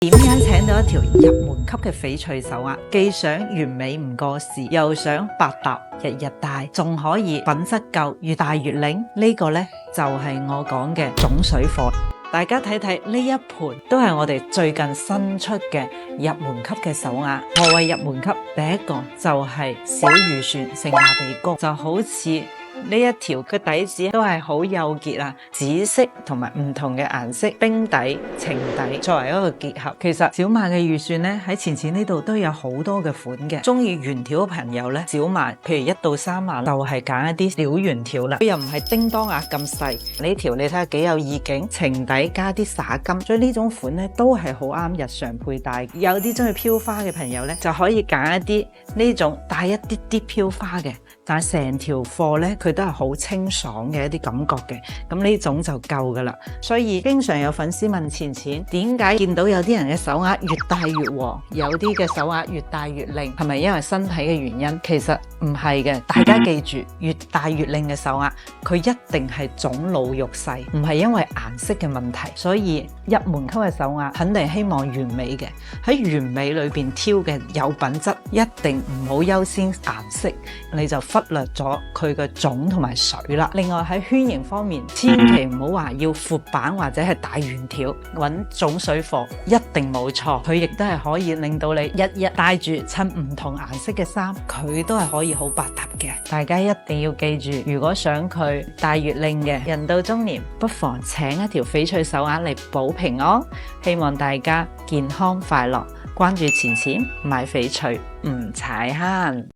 點樣請到一條入門級嘅翡翠手鐲，既想完美唔過時，又想百搭日日戴，仲可以品質夠，越戴越靚？呢個呢，就係我講嘅種水貨。大家睇睇呢一盤都係我哋最近新出嘅入門級嘅手鐲。何謂入門級？第一個就係小預算，性價比高，就好似呢一條嘅底子都係好幼潔啊，紫色同埋唔同嘅顏色，冰底、情底作為一個結合。其實小馬嘅預算咧喺前次呢度都有好多嘅款嘅，中意圓條嘅朋友咧，小馬譬如1到3萬就係揀一啲小圓條啦，佢又唔係叮當鴨咁細。呢條你睇下幾有意境，情底加啲灑金，所以呢種款咧都係好啱日常佩戴。有啲中意飄花嘅朋友咧，就可以揀一啲呢種帶一啲啲飄花嘅，但係成條貨咧佢都係好清爽嘅一啲感覺嘅，咁呢種就夠噶啦。所以經常有粉絲問錢錢，點解見到有啲人嘅手鐲越戴越黃，有啲嘅手鐲越戴越靚，係咪因為身體嘅原因？其實唔係嘅，大家記住，越戴越靚嘅手鐲，佢一定係種老肉細，唔係因為顏色嘅問題。所以入門級嘅手鐲肯定希望完美嘅，喺完美裏邊挑嘅有品質，一定唔好優先顏色，你就忽略咗佢嘅種同埋水啦。另外喺圈型方面，千祈唔好話要闊版或者係大圓條，揾種水貨一定冇錯。佢亦都係可以令到你日日戴住襯唔同顏色嘅衫，佢都係可以好百搭嘅。大家一定要記住，如果想佢戴越靚嘅，人到中年不妨請一條翡翠手鐲嚟保平安。希望大家健康快樂，關注錢錢買翡翠唔踩坑。